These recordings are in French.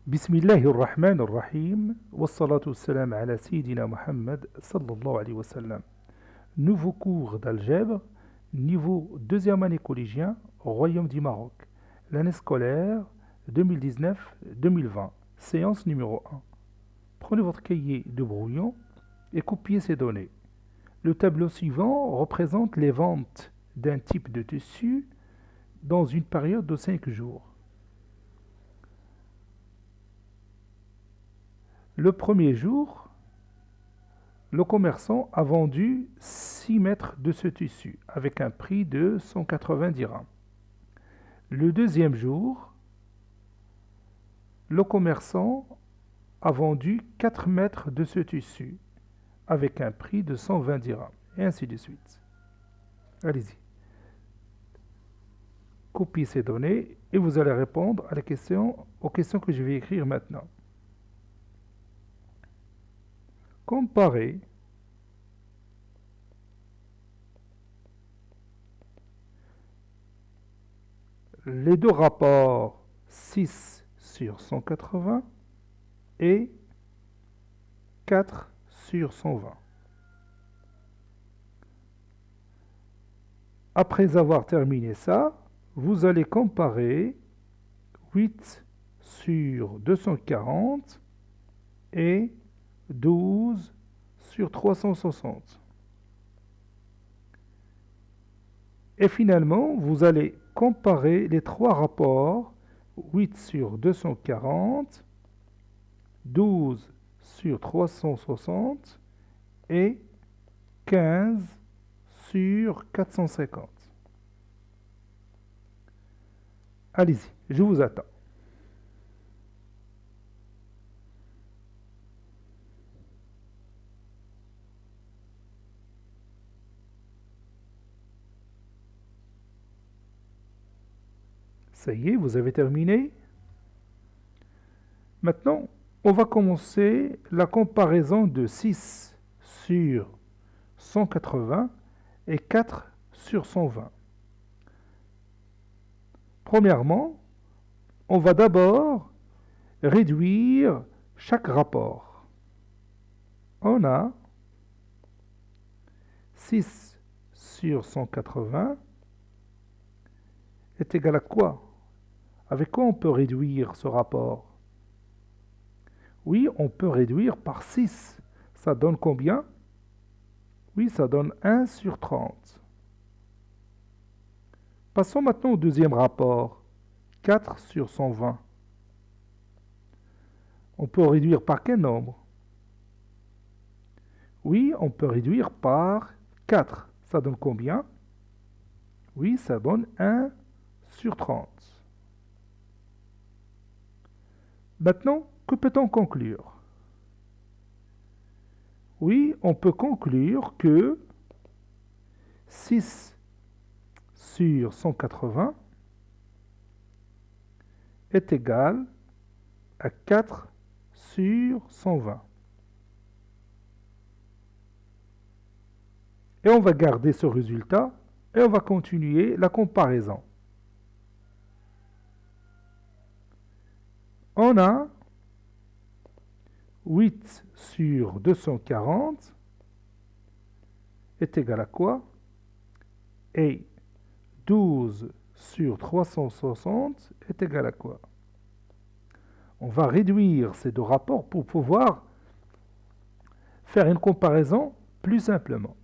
بسم الله الرحمن الرحيم والصلاة والسلام على سيدنا Mohammed sallallahu alayhi wa sallam. Nouveau cours d'algèbre, niveau deuxième année collégien, Royaume du Maroc. L'année scolaire 2019-2020, séance numéro 1. Prenez votre cahier de brouillon et copiez ces données. Le tableau suivant représente les ventes d'un type de tissu dans une période de 5 jours. Le premier jour, le commerçant a vendu 6 mètres de ce tissu avec un prix de 180 dirhams. Le deuxième jour, le commerçant a vendu 4 mètres de ce tissu avec un prix de 120 dirhams, et ainsi de suite. Allez-y. Copiez ces données et vous allez répondre aux questions que je vais écrire maintenant. Comparez les deux rapports 6 sur 180 et 4 sur 120. Après avoir terminé ça, vous allez comparer 8 sur 240 et 12 sur 360. Et finalement, vous allez comparer les trois rapports 8 sur 240, 12 sur 360 et 15 sur 450. Allez-y, je vous attends. Ça y est, vous avez terminé. Maintenant, on va commencer la comparaison de 6 sur 180 et 4 sur 120. Premièrement, on va d'abord réduire chaque rapport. On a 6 sur 180 est égal à quoi? Avec quoi on peut réduire ce rapport? Oui, on peut réduire par 6. Ça donne combien? Oui, ça donne 1 sur 30. Passons maintenant au deuxième rapport. 4 sur 120. On peut réduire par quel nombre? Oui, on peut réduire par 4. Ça donne combien? Oui, ça donne 1 sur 30. Maintenant, que peut-on conclure? Oui, on peut conclure que 6 sur 180 est égal à 4 sur 120. Et on va garder ce résultat et on va continuer la comparaison. On a 8 sur 240 est égal à quoi? Et 12 sur 360 est égal à quoi? On va réduire ces deux rapports pour pouvoir faire une comparaison plus simplement.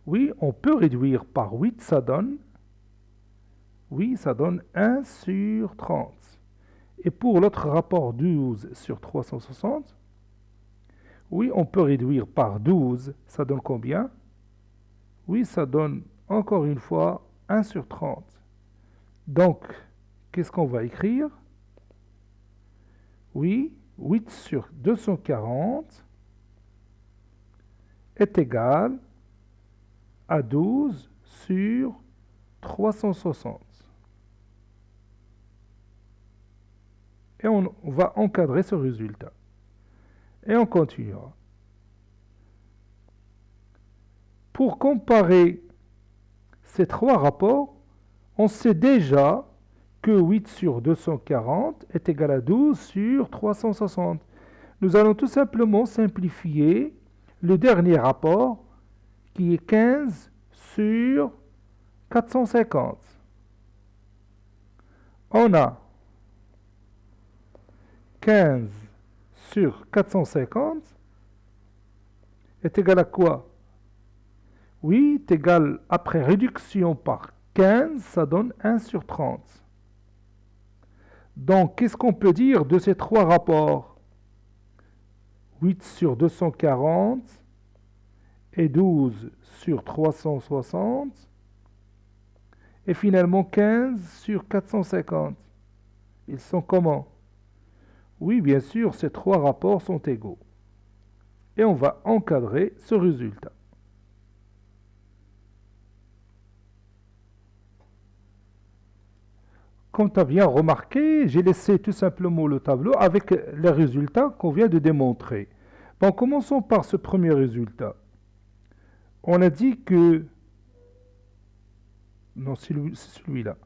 Oui, on peut réduire par 8, ça donne 1 sur 30. Et pour l'autre rapport 12 sur 360, oui, on peut réduire par 12, ça donne combien? Oui, ça donne encore une fois 1 sur 30. Donc, qu'est-ce qu'on va écrire? Oui, 8 sur 240 est égal à 12 sur 360. Et on va encadrer ce résultat. Et on continuera. Pour comparer ces trois rapports, on sait déjà que 8 sur 240 est égal à 12 sur 360. Nous allons tout simplement simplifier le dernier rapport qui est 15 sur 450. On a 15 sur 450 est égal à quoi? 8 égale, après réduction par 15, ça donne 1 sur 30. Donc, qu'est-ce qu'on peut dire de ces trois rapports? 8 sur 240 et 12 sur 360 et finalement 15 sur 450. Ils sont comment? Oui, bien sûr, ces trois rapports sont égaux. Et on va encadrer ce résultat. Comme tu as bien remarqué, j'ai laissé tout simplement le tableau avec les résultats qu'on vient de démontrer. Bon, commençons par ce premier résultat. On a dit que... Non, c'est celui-là.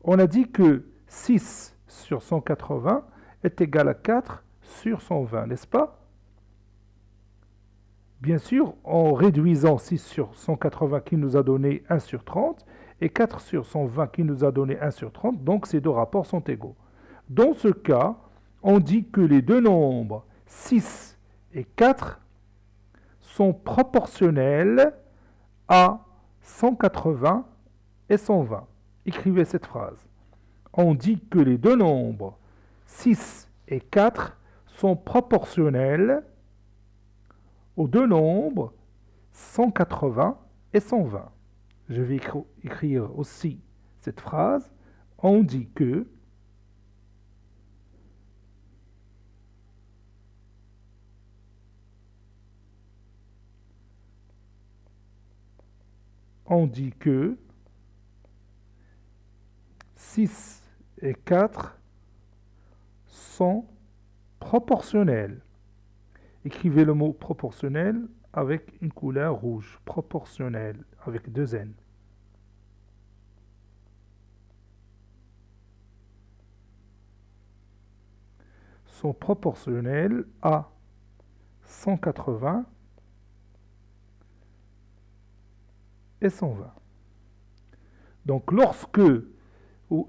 On a dit que 6 sur 180 est égal à 4 sur 120, n'est-ce pas? Bien sûr, en réduisant 6 sur 180 qui nous a donné 1 sur 30 et 4 sur 120 qui nous a donné 1 sur 30, donc ces deux rapports sont égaux. Dans ce cas, on dit que les deux nombres 6 et 4 sont proportionnels à 180 et 120. Écrivez cette phrase. On dit que les deux nombres 6 et 4 sont proportionnels aux deux nombres 180 et 120. Je vais écrire aussi cette phrase. On dit que on dit que 6 et 4 sont proportionnels. Écrivez le mot proportionnel avec une couleur rouge. Proportionnel avec deux N. Sont proportionnels à 180 et 120. Donc lorsque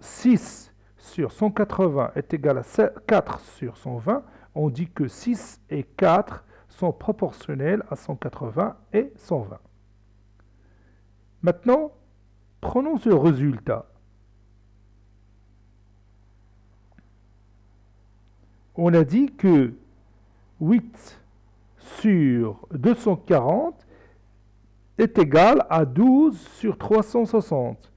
6 sur 180 est égal à 4 sur 120, on dit que 6 et 4 sont proportionnels à 180 et 120. Maintenant, prenons ce résultat. On a dit que 8 sur 240 est égal à 12 sur 360.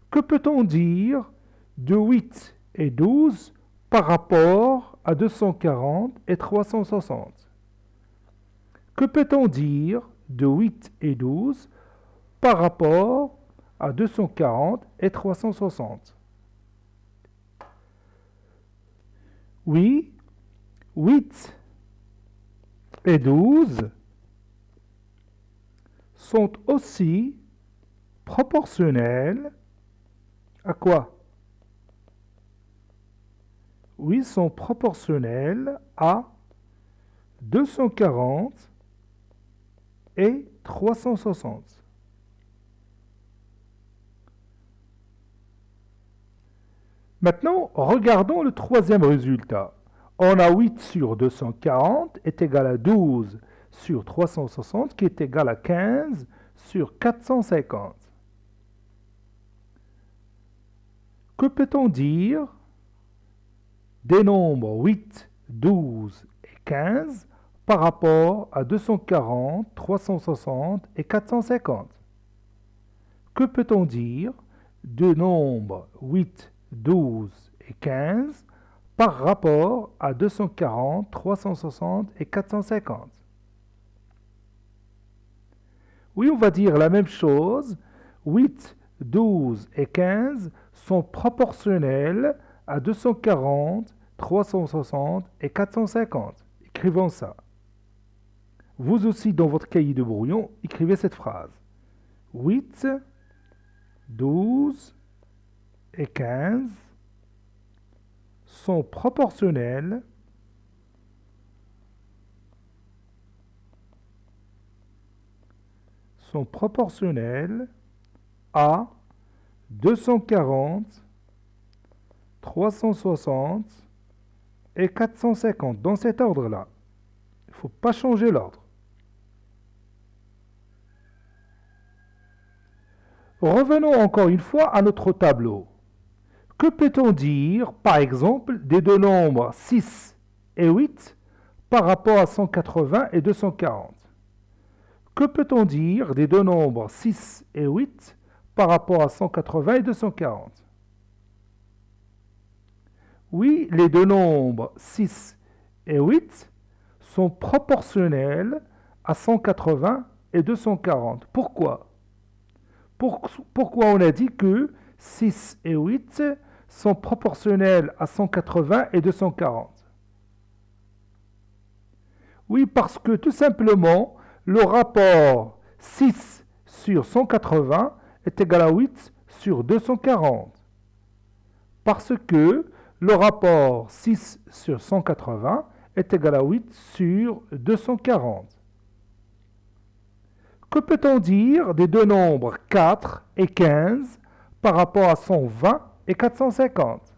Que peut-on dire de 8 et 12 par rapport à 240 et 360? Que peut-on dire de 8 et 12 par rapport à 240 et 360? Oui, 8 et 12 sont aussi proportionnels à quoi? Oui, sont proportionnels à 240 et 360. Maintenant, regardons le troisième résultat. On a 8 sur 240 est égal à 12 sur 360 qui est égal à 15 sur 450. Que peut-on dire des nombres 8, 12 et 15 par rapport à 240, 360 et 450? Que peut-on dire de nombres 8, 12 et 15 par rapport à 240, 360 et 450? Oui, on va dire la même chose. 8, 12 et 15 sont proportionnels à 240, 360 et 450. Écrivons ça. Vous aussi, dans votre cahier de brouillon, écrivez cette phrase. 8, 12 et 15 sont proportionnels à 240, 360 et 450, dans cet ordre-là. Il ne faut pas changer l'ordre. Revenons encore une fois à notre tableau. Que peut-on dire, par exemple, des deux nombres 6 et 8 par rapport à 180 et 240? Que peut-on dire des deux nombres 6 et 8 par rapport à 180 et 240? Oui, les deux nombres 6 et 8 sont proportionnels à 180 et 240. Pourquoi? Pourquoi on a dit que 6 et 8 sont proportionnels à 180 et 240? Oui, parce que tout simplement, le rapport 6 sur 180 est égal à 8 sur 240. Parce que le rapport 6 sur 180 est égal à 8 sur 240. Que peut-on dire des deux nombres 4 et 15 par rapport à 120 et 450?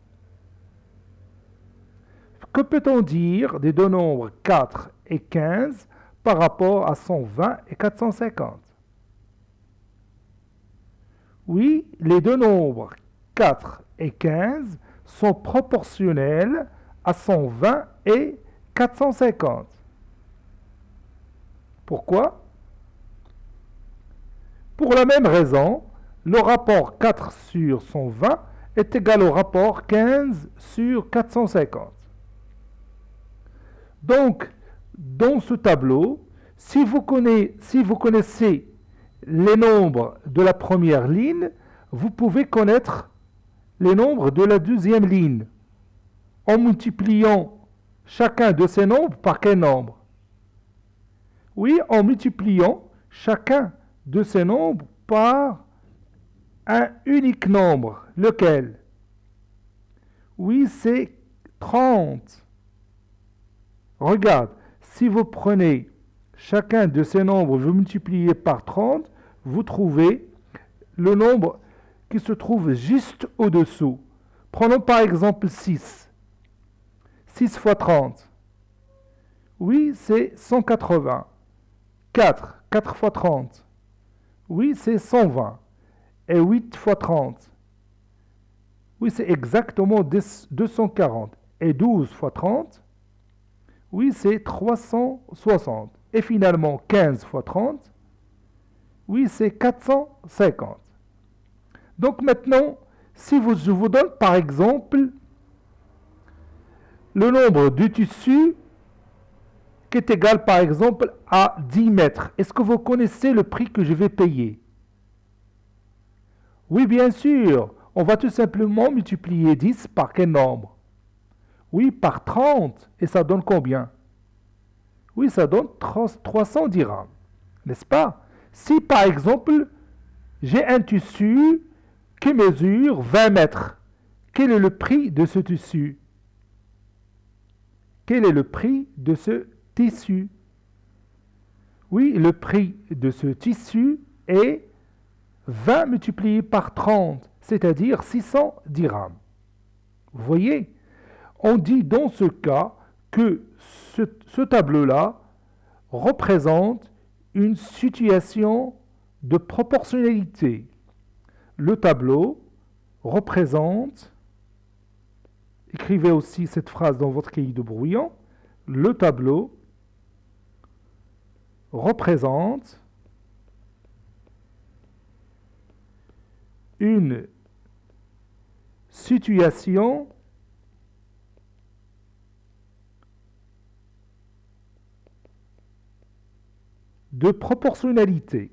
Que peut-on dire des deux nombres 4 et 15 par rapport à 120 et 450? Oui, les deux nombres 4 et 15 sont proportionnels à 120 et 450. Pourquoi? Pour la même raison, le rapport 4 sur 120 est égal au rapport 15 sur 450. Donc, dans ce tableau, si vous connaissez les nombres de la première ligne, vous pouvez connaître les nombres de la deuxième ligne en multipliant chacun de ces nombres par quel nombre? Oui, en multipliant chacun de ces nombres par un unique nombre. Lequel? Oui, c'est 30. Regarde, si vous prenez chacun de ces nombres, vous multipliez par 30, vous trouvez le nombre qui se trouve juste au-dessous. Prenons par exemple 6. 6 fois 30. Oui, c'est 180. 4. 4 fois 30. Oui, c'est 120. Et 8 fois 30. Oui, c'est exactement 240. Et 12 fois 30. Oui, c'est 360. Et finalement, 15 fois 30. Oui, c'est 450. Donc maintenant, si je vous donne par exemple le nombre du tissu qui est égal par exemple à 10 mètres, est-ce que vous connaissez le prix que je vais payer? Oui, bien sûr. On va tout simplement multiplier 10 par quel nombre? Oui, par 30. Et ça donne combien? Oui, ça donne 300 dirhams. N'est-ce pas? Si par exemple, j'ai un tissu qui mesure 20 mètres, quel est le prix de ce tissu? Quel est le prix de ce tissu? Oui, le prix de ce tissu est 20 multiplié par 30, c'est-à-dire 600 dirhams. Vous voyez? On dit dans ce cas que ce tableau-là représente une situation de proportionnalité. Le tableau représente, écrivez aussi cette phrase dans votre cahier de brouillon, le tableau représente une situation de proportionnalité.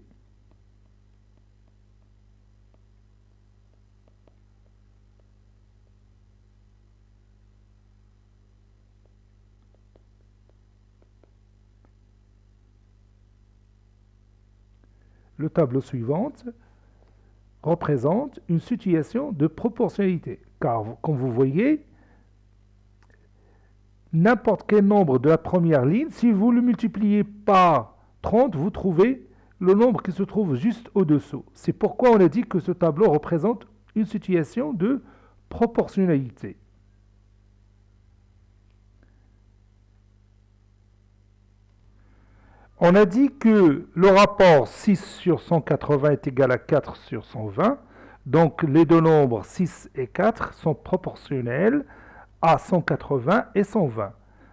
le tableau suivant représente une situation de proportionnalité. Car, comme vous voyez, n'importe quel nombre de la première ligne, si vous le multipliez par 30, vous trouvez le nombre qui se trouve juste au-dessous. C'est pourquoi on a dit que ce tableau représente une situation de proportionnalité. On a dit que le rapport 6 sur 180 est égal à 4 sur 120. Donc les deux nombres 6 et 4 sont proportionnels à 180 et 120.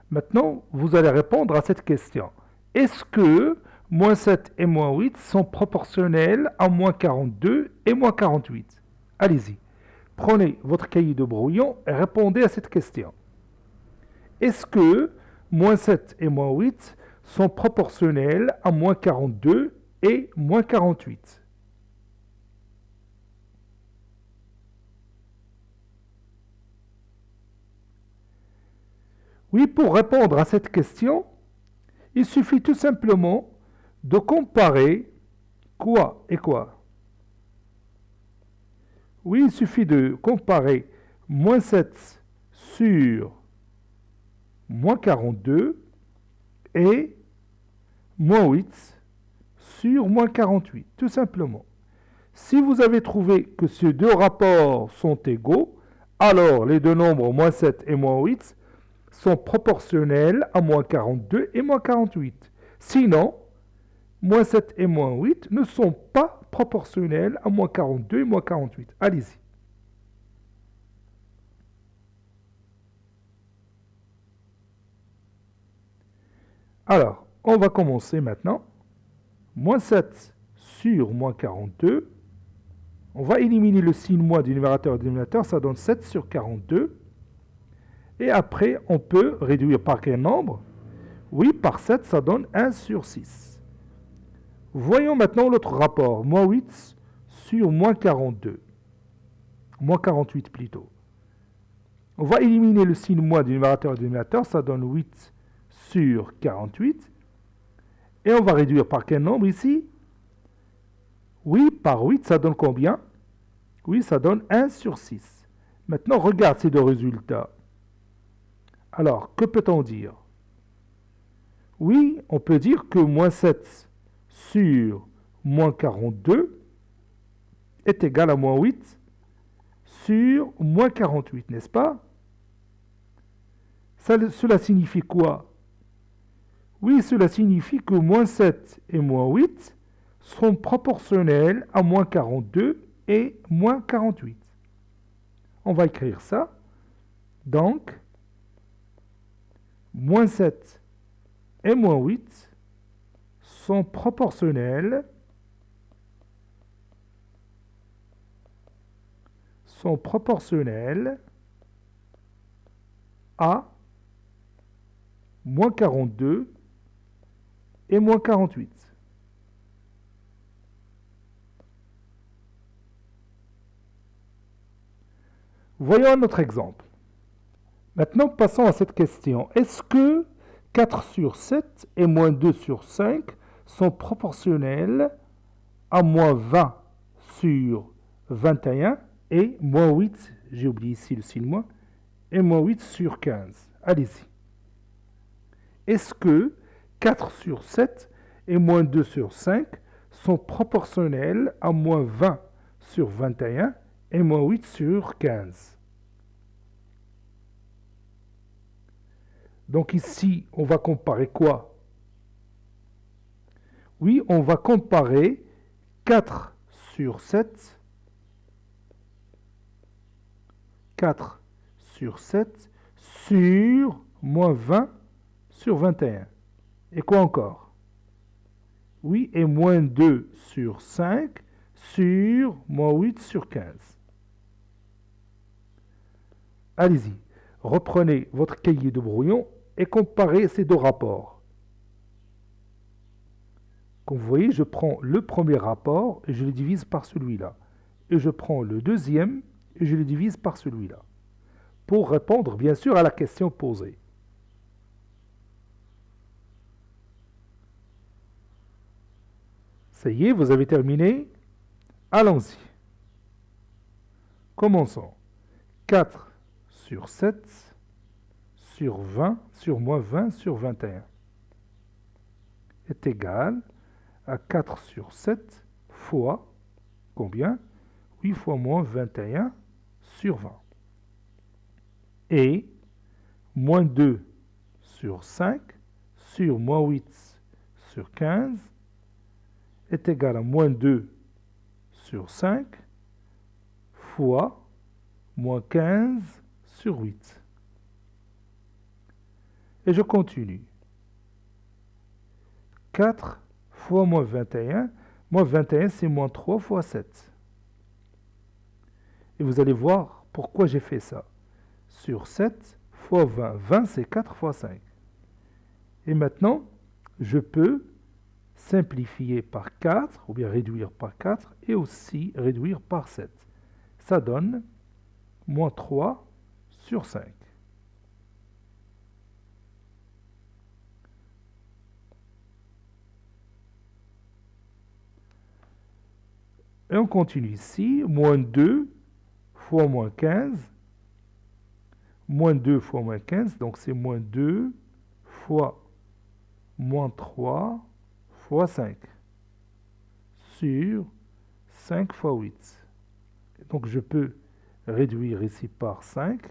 Maintenant, vous allez répondre à cette question. Est-ce que moins 7 et moins 8 sont proportionnels à moins 42 et moins 48? Allez-y. Prenez votre cahier de brouillon et répondez à cette question. Est-ce que moins 7 et moins 8 sont proportionnels à moins 42 et moins 48? Oui, pour répondre à cette question, il suffit tout simplement de comparer quoi et quoi. Oui, il suffit de comparer moins 7 sur moins 42 et moins 8 sur moins 48, tout simplement. Si vous avez trouvé que ces deux rapports sont égaux, alors les deux nombres moins 7 et moins 8 sont proportionnels à moins 42 et moins 48. Sinon, moins 7 et moins 8 ne sont pas proportionnels à moins 42 et moins 48. Allez-y. Alors, on va commencer maintenant. Moins 7 sur moins 42. On va éliminer le signe moins du numérateur et du dénominateur. Ça donne 7 sur 42. Et après, on peut réduire par quel nombre? Oui, par 7, ça donne 1 sur 6. Voyons maintenant l'autre rapport. Moins 8 sur moins 42. Moins 48 plutôt. On va éliminer le signe moins du numérateur et du dénominateur. Ça donne 8 sur 48. Et on va réduire par quel nombre ici? Oui, par 8, ça donne combien? Oui, ça donne 1 sur 6. Maintenant, regarde ces deux résultats. Alors, que peut-on dire? Oui, on peut dire que moins 7 sur moins 42 est égal à moins 8 sur moins 48, n'est-ce pas? Cela signifie quoi? Oui, cela signifie que moins 7 et moins 8 seront proportionnels à moins 42 et moins 48. On va écrire ça. Donc, moins 7 et moins 8 sont proportionnels à moins 42 et moins 48. Voyons un autre exemple. Maintenant, passons à cette question. Est-ce que 4 sur 7 et moins 2 sur 5 sont proportionnels à moins 20 sur 21 et moins 8, j'ai oublié ici le signe moins, et moins 8 sur 15? Allez-y. Est-ce que 4 sur 7 et moins 2 sur 5 sont proportionnels à moins 20 sur 21 et moins 8 sur 15? Donc ici, on va comparer quoi? Oui, on va comparer 4 sur 7, 4 sur 7 sur moins 20 sur 21. Et quoi encore? Oui, et moins 2 sur 5 sur moins 8 sur 15. Allez-y, reprenez votre cahier de brouillon et comparez ces deux rapports. Comme vous voyez, je prends le premier rapport et je le divise par celui-là. Et je prends le deuxième et je le divise par celui-là. Pour répondre, bien sûr, à la question posée. Ça y est, vous avez terminé. Allons-y. Commençons. 4 sur 7 sur 20 sur moins 20 sur 21 est égal à 4 sur 7 fois combien? 8 fois moins 21 sur 20. Et moins 2 sur 5 sur moins 8 sur 15 est égal à moins 2 sur 5 fois moins 15 sur 8. Et je continue. 4 fois moins 21. Moins 21, c'est moins 3 fois 7. Et vous allez voir pourquoi j'ai fait ça. Sur 7 fois 20. 20, c'est 4 fois 5. Et maintenant, je peux simplifier par 4, ou bien réduire par 4, et aussi réduire par 7. Ça donne moins 3 sur 5. Et on continue ici, moins 2 fois moins 15, moins 2 fois moins 15, donc c'est moins 2 fois moins 3 fois 5, sur 5 fois 8. Donc je peux réduire ici par 5.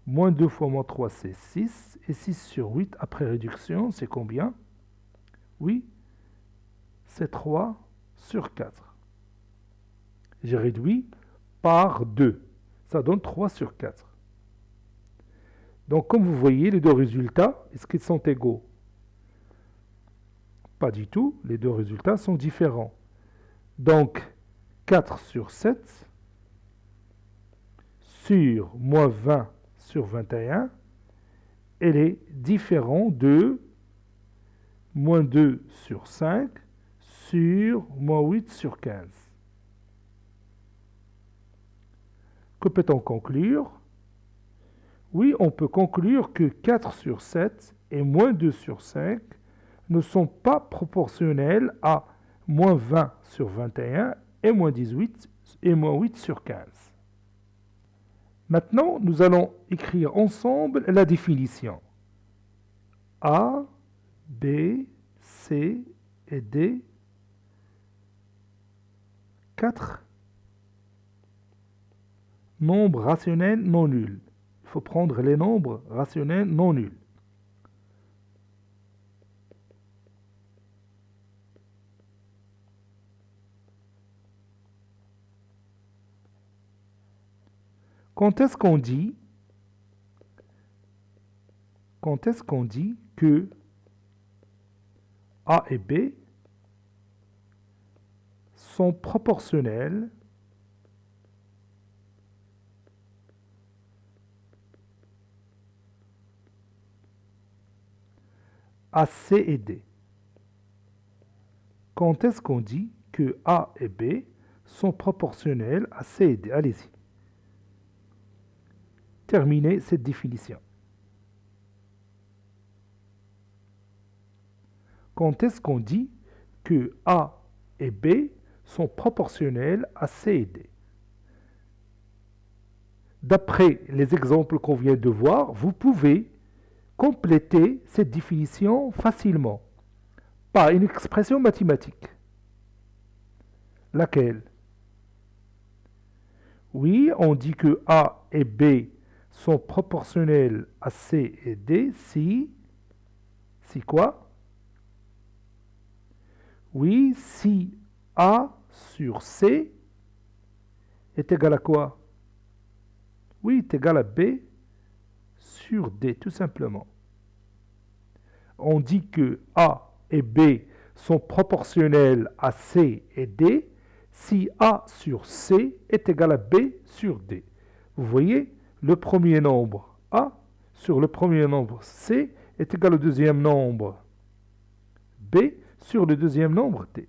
Moins 2 fois moins 3, c'est 6. Et 6 sur 8, après réduction, c'est combien? Oui, c'est 3 sur 4. J'ai réduit par 2. Ça donne 3 sur 4. Donc, comme vous voyez, les deux résultats, est-ce qu'ils sont égaux? Pas du tout. Les deux résultats sont différents. Donc, 4 sur 7 sur moins 20 sur 21, elle est différente de moins 2 sur 5 sur moins 8 sur 15. Que peut-on conclure? Oui, on peut conclure que 4 sur 7 et moins 2 sur 5 ne sont pas proportionnels à moins 20 sur 21 et moins 18 et moins 8 sur 15. Maintenant, nous allons écrire ensemble la définition. A, B, C et D, 4 nombres rationnels non nuls. Il faut prendre les nombres rationnels non nuls. Quand est-ce qu'on dit que A et B sont proportionnels à C et D? Quand est-ce qu'on dit que A et B sont proportionnels à C et D? Allez-y. Terminez cette définition. Quand est-ce qu'on dit que A et B sont proportionnels à C et D? D'après les exemples qu'on vient de voir, vous pouvez compléter cette définition facilement par une expression mathématique. Laquelle? Oui, on dit que A et B sont proportionnels à C et D si quoi? Oui, si A sur C est égal à quoi? Oui, est égal à B sur D, tout simplement. On dit que A et B sont proportionnels à C et D si A sur C est égal à B sur D. Vous voyez, le premier nombre A sur le premier nombre C est égal au deuxième nombre B sur le deuxième nombre D.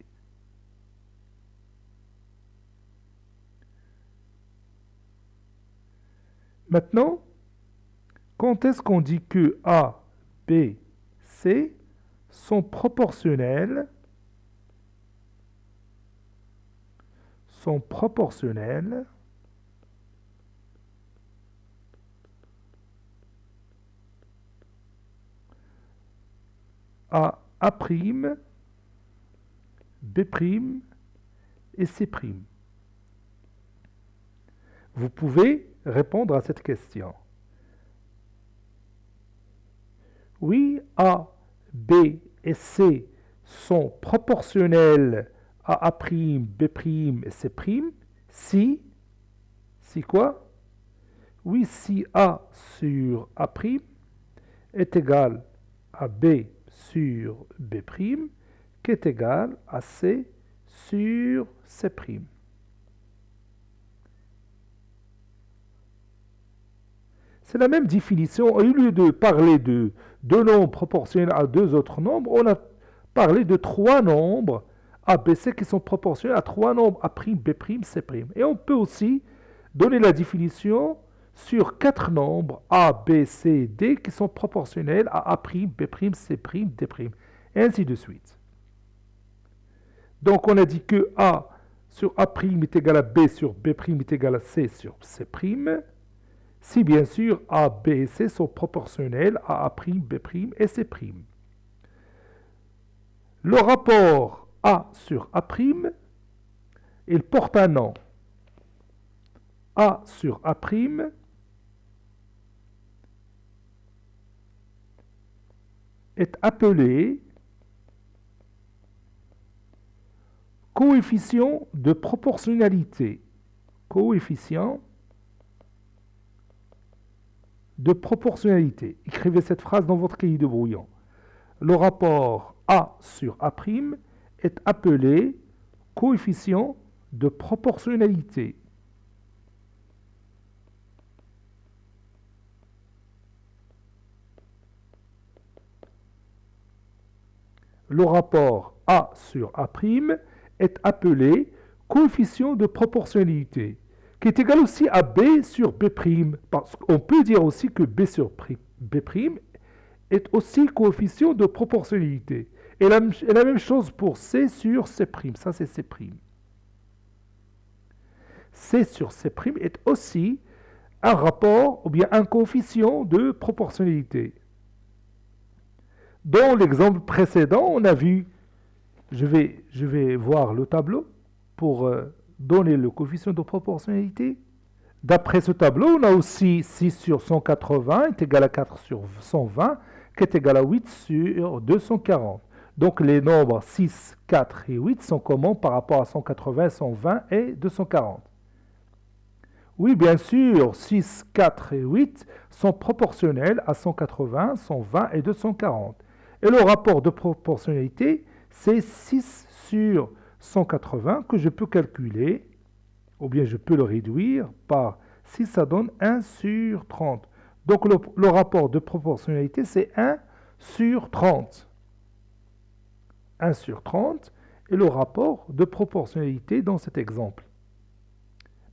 Maintenant, quand est-ce qu'on dit que A, B, C sont proportionnels à A', B' et C'. Vous pouvez répondre à cette question. Oui, A, B et C sont proportionnels à A', B' et C'. Si quoi? Oui, si A sur A' est égal à B sur B', qui est égal à C sur C'. C'est la même définition. Au lieu de parler de deux nombres proportionnels à deux autres nombres, on a parlé de trois nombres A, B, C qui sont proportionnels à trois nombres A', B', C'. Et on peut aussi donner la définition sur quatre nombres A, B, C, D qui sont proportionnels à A', B', C', D', et ainsi de suite. Donc on a dit que A sur A' est égal à B sur B' est égal à C sur C', si bien sûr A, B et C sont proportionnels à A', B' et C'. Le rapport A sur A', il porte un nom. A sur A' est appelé coefficient de proportionnalité. Coefficient de proportionnalité. Écrivez cette phrase dans votre cahier de brouillon. Le rapport A sur A' est appelé coefficient de proportionnalité. Le rapport A sur A' est appelé coefficient de proportionnalité, qui est égal aussi à B sur B', parce qu'on peut dire aussi que B sur B' est aussi coefficient de proportionnalité. Et la même chose pour C sur C', ça c'est C'. C sur C' est aussi un rapport ou bien un coefficient de proportionnalité. Dans l'exemple précédent, on a vu, je vais voir le tableau pour donner le coefficient de proportionnalité. D'après ce tableau, on a aussi 6 sur 180 est égal à 4 sur 120, qui est égal à 8 sur 240. Donc les nombres 6, 4 et 8 sont communs par rapport à 180, 120 et 240. Oui, bien sûr, 6, 4 et 8 sont proportionnels à 180, 120 et 240. Et le rapport de proportionnalité, c'est 6 sur 180 que je peux calculer, ou bien je peux le réduire par 6, ça donne 1 sur 30. Donc le rapport de proportionnalité, c'est 1 sur 30. 1 sur 30 est le rapport de proportionnalité dans cet exemple.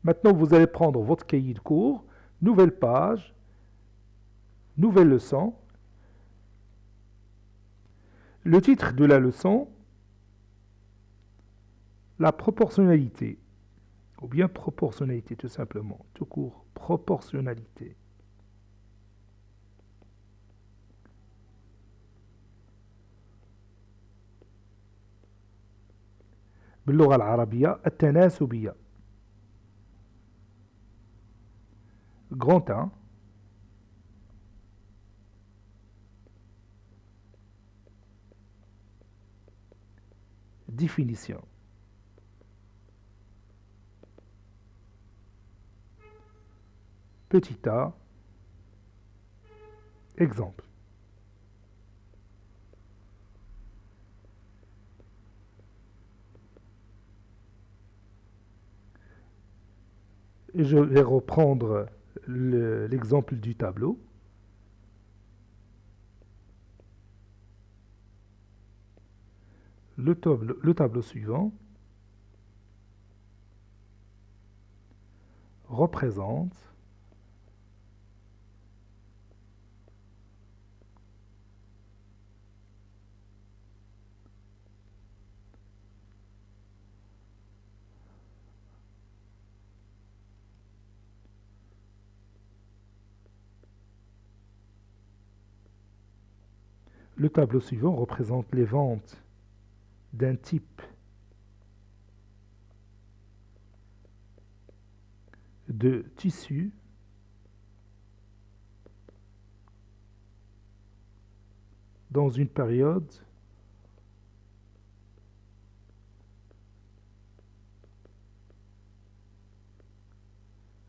Maintenant, vous allez prendre votre cahier de cours, nouvelle page, nouvelle leçon. Le titre de la leçon, la proportionnalité, ou bien proportionnalité tout simplement, tout court, proportionnalité. باللغة العربية التناسبية. Grand 1. Définition. Petit a. Exemple. Et je vais reprendre l'exemple du tableau. Le tableau suivant représente Le tableau suivant représente les ventes d'un type de tissu dans une période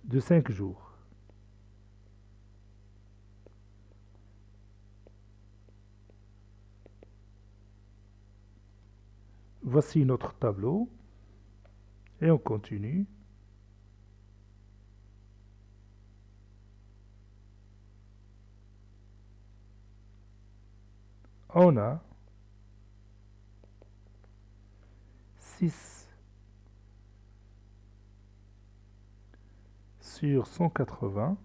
de 5 jours. Voici notre tableau et on continue. On a 6 sur 180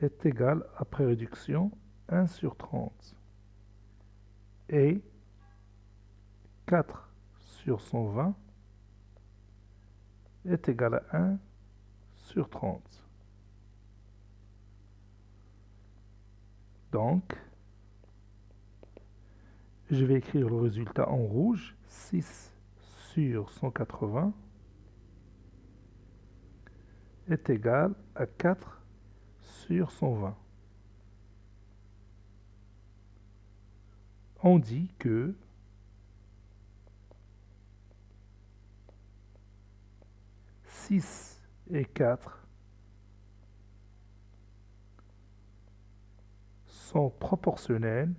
est égal, après réduction, 1 sur 30. Et 4 sur 120 est égal à 1 sur 30. Donc, je vais écrire le résultat en rouge. 6 sur 180 est égal à 4 sur 120. On dit que et 4 sont proportionnels.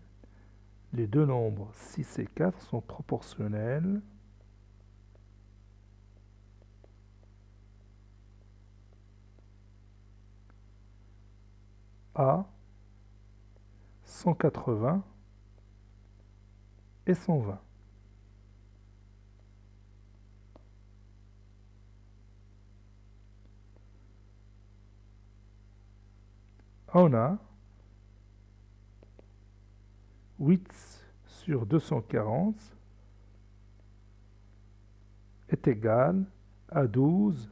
Les deux nombres 6 et 4 sont proportionnels à 180 et 120. On a 8 sur 240 est égal à 12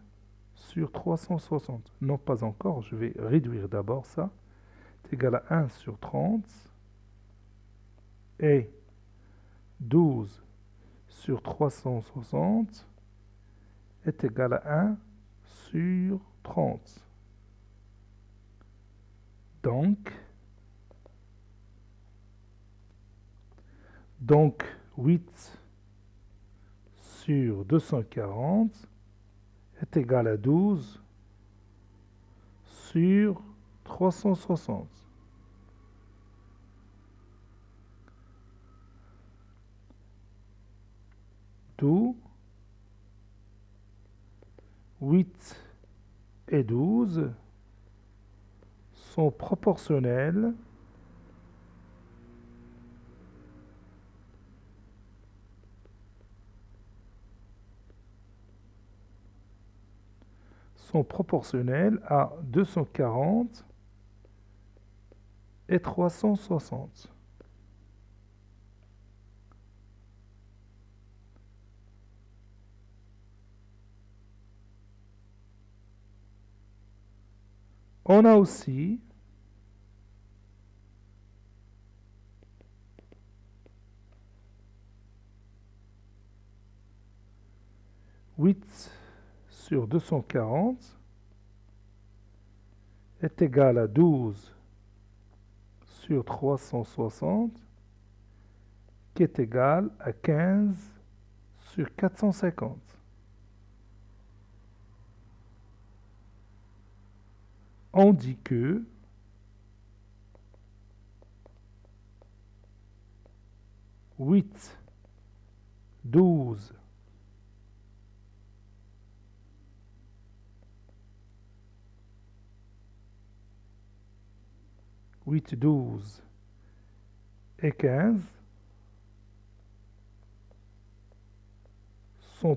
sur 360. Non, pas encore, je vais réduire d'abord ça. C'est égal à 1 sur 30 et 12 sur 360 est égal à 1 sur 30. Donc 8 sur 240 est égal à 12 sur 360. D'où 8 et 12 sont proportionnels à 240 et 360. On a aussi 8 sur 240 est égal à 12 sur 360 qui est égal à 15 sur 450. On dit que 8, 12, 8, 12 et 15 sont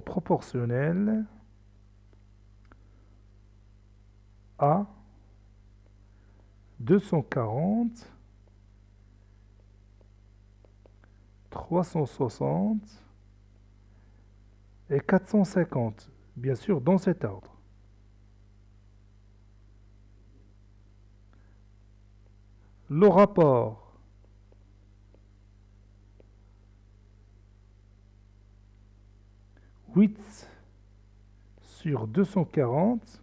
proportionnels à 240 360 et 450, bien sûr dans cet ordre. Le rapport « 8 sur 240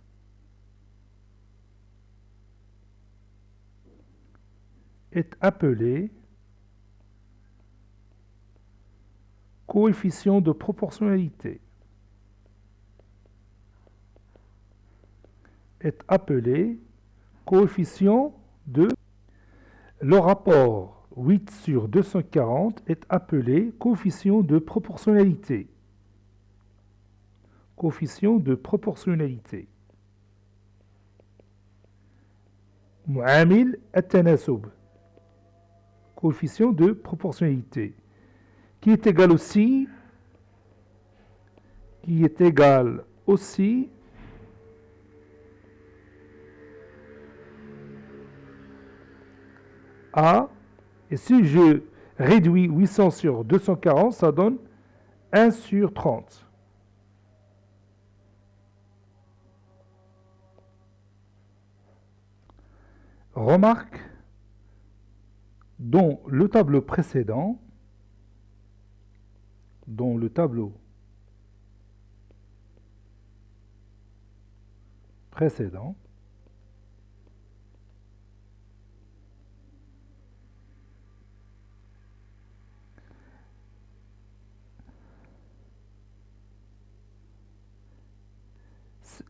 est appelé coefficient de proportionnalité. Est appelé coefficient de... Le rapport 8 sur 240 est appelé coefficient de proportionnalité. Coefficient de proportionnalité. معامل التناسب. Coefficient de proportionnalité. Qui est égal aussi à, et si je réduis 800 sur 240, ça donne 1 sur 30. Remarque, dans le tableau précédent,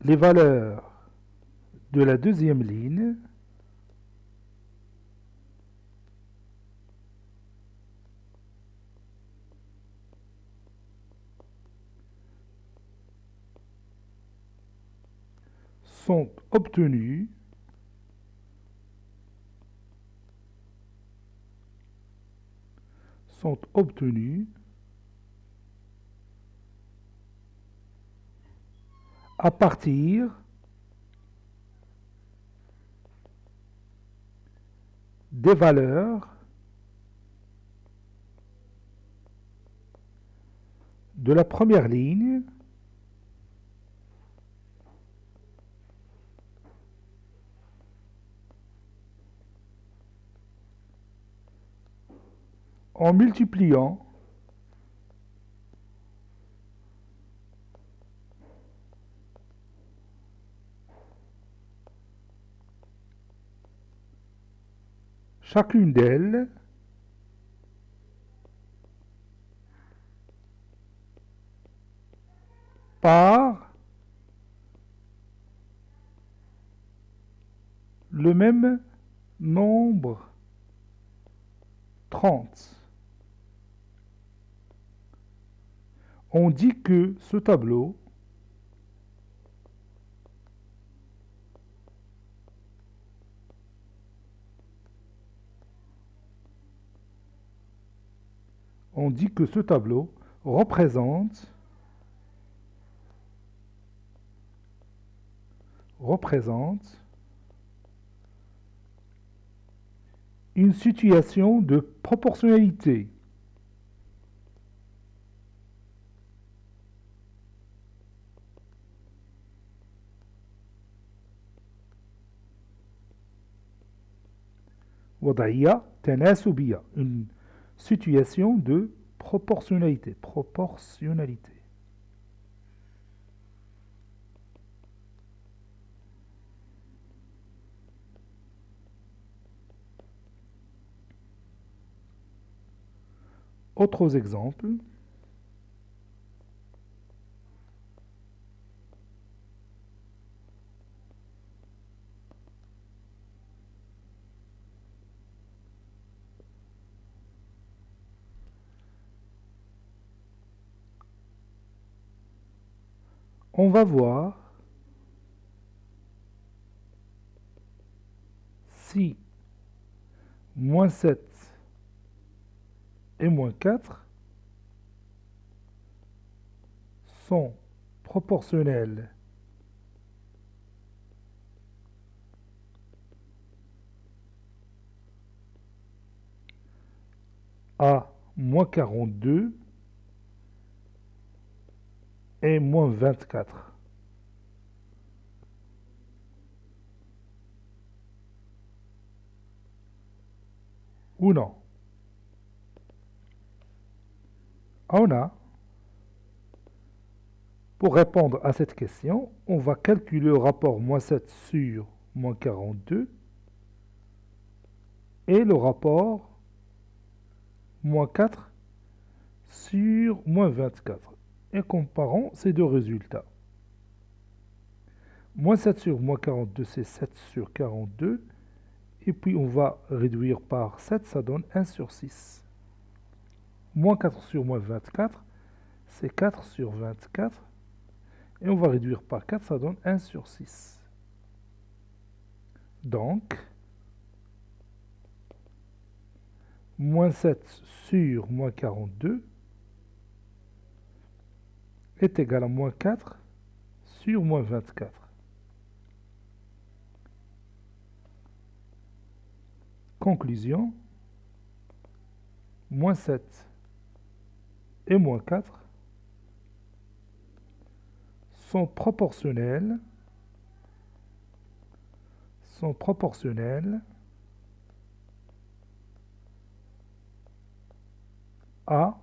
les valeurs de la deuxième ligne sont obtenues à partir des valeurs de la première ligne en multipliant chacune d'elles par le même nombre 30. On dit que ce tableau représente une situation de proportionnalité. وضعية تناسبية, une situation de proportionnalité. Autres exemples. On va voir si moins 7 et moins 4 sont proportionnels à moins 42 et moins 24. Ou non? On a, pour répondre à cette question, on va calculer le rapport moins 7 sur moins 42 et le rapport moins 4 sur moins 24. Et comparons ces deux résultats. Moins 7 sur moins 42, c'est 7 sur 42. Et puis on va réduire par 7, ça donne 1 sur 6. Moins 4 sur moins 24, c'est 4 sur 24. Et on va réduire par 4, ça donne 1 sur 6. Donc, moins 7 sur moins 42 est égal à moins 4 sur moins 24. Conclusion, moins 7 et moins 4 sont proportionnels à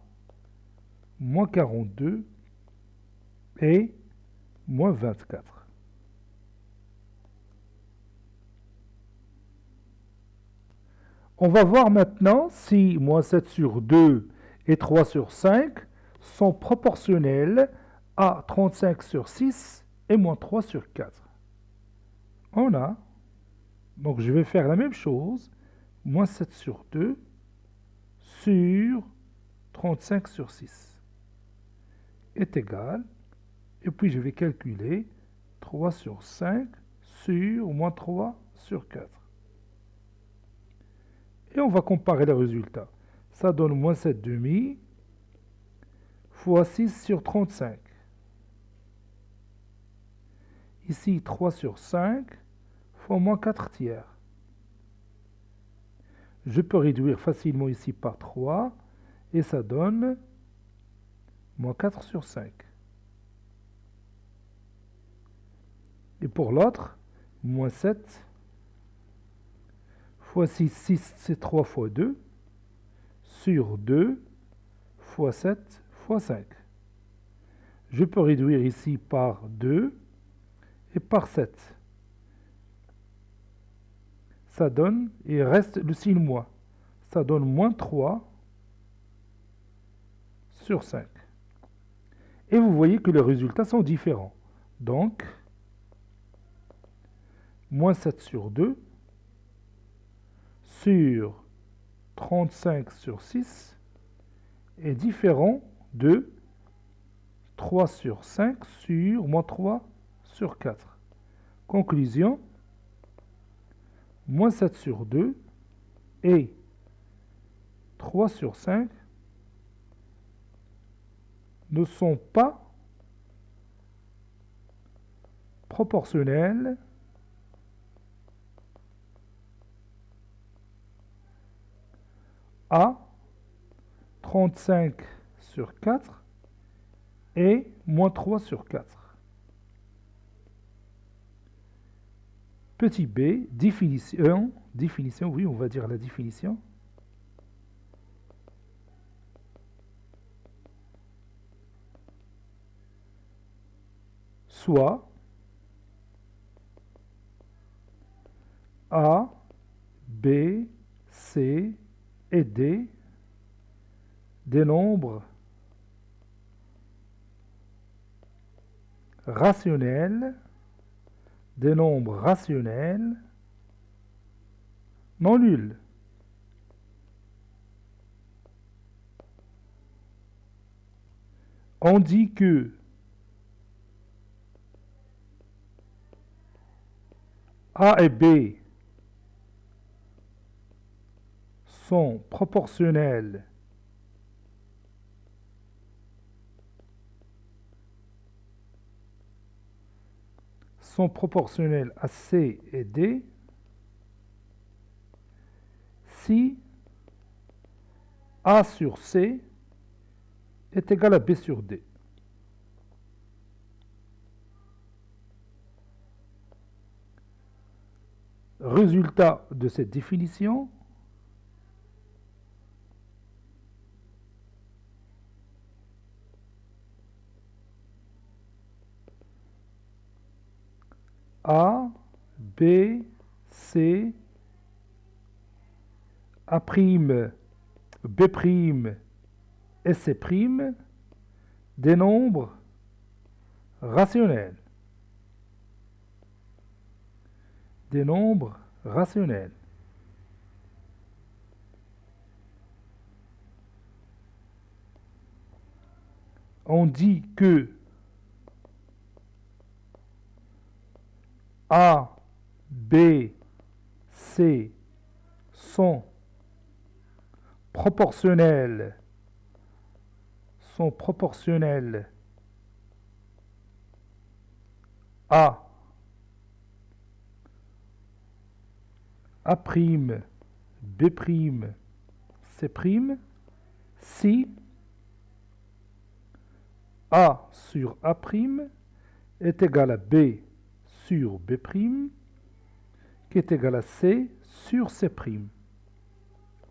moins 42 et moins 24. On va voir maintenant si moins 7 sur 2 et 3 sur 5 sont proportionnels à 35 sur 6 et moins 3 sur 4. On a, donc je vais faire la même chose, moins 7 sur 2 sur 35 sur 6 est égal, et puis je vais calculer 3 sur 5 sur moins 3 sur 4. Et on va comparer les résultats. Ça donne moins 7 demi fois 6 sur 35. Ici, 3 sur 5 fois moins 4 tiers. Je peux réduire facilement ici par 3 et ça donne moins 4 sur 5. Et pour l'autre, moins 7 fois 6, 6 c'est 3 fois 2, sur 2 fois 7 fois 5. Je peux réduire ici par 2 et par 7. Ça donne, il reste le signe moins. Ça donne moins 3 sur 5. Et vous voyez que les résultats sont différents. Donc, moins 7 sur 2 sur 35 sur 6 est différent de 3 sur 5 sur moins 3 sur 4. Conclusion, moins 7 sur 2 et 3 sur 5 ne sont pas proportionnels à 35 sur 4 et moins 3 sur 4. Petit b, définition, oui, on va dire la définition. Soit A, B, C et D des nombres rationnels, non nuls. On dit que A et B sont proportionnels à C et D si A sur C est égal à B sur D. Résultat de cette définition, A, B, C, A', B' et C', des nombres rationnels. Des nombres rationnels. On dit que A, B, C sont proportionnels à A', B', C', si A sur A' est égal à B sur B', qui est égal à C sur C'.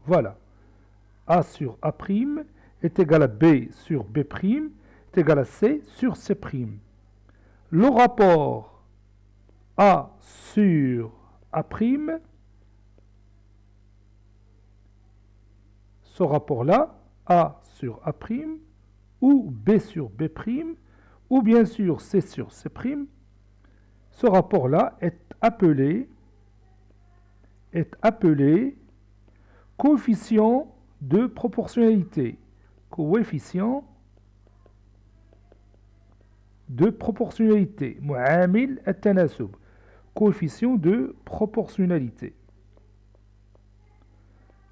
Voilà. A sur A' est égal à B sur B', est égal à C sur C'. Le rapport A sur A', ce rapport-là, A sur A', ou B sur B', ou bien sûr C sur C', ce rapport-là est appelé coefficient de proportionnalité. Coefficient de proportionnalité. Mu'amil at-tanasub. Coefficient de proportionnalité.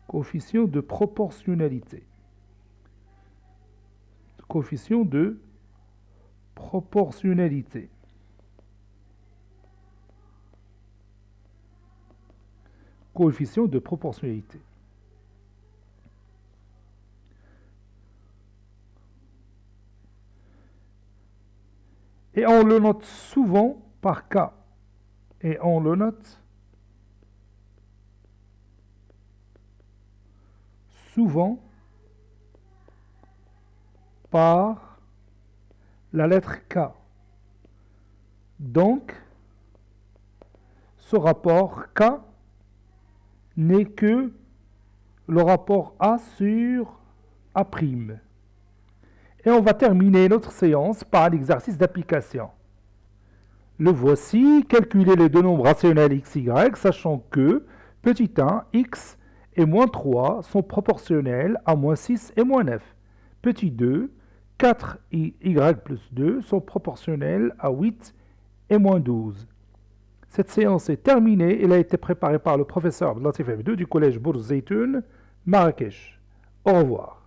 Coefficient de proportionnalité. Coefficient de proportionnalité. Coefficient de proportionnalité. Et on le note souvent par K. Et on le note souvent par la lettre K. Donc, ce rapport K n'est que le rapport A sur A'. Et on va terminer notre séance par l'exercice d'application. Le voici, calculer les deux nombres rationnels x, y, sachant que petit 1, x et moins 3 sont proportionnels à moins 6 et moins 9. Petit 2, 4 y plus 2 sont proportionnels à 8 et moins 12. Cette séance est terminée. Elle a été préparée par le professeur Abdelatif Abdou du collège Bourz Zeytoun, Marrakech. Au revoir.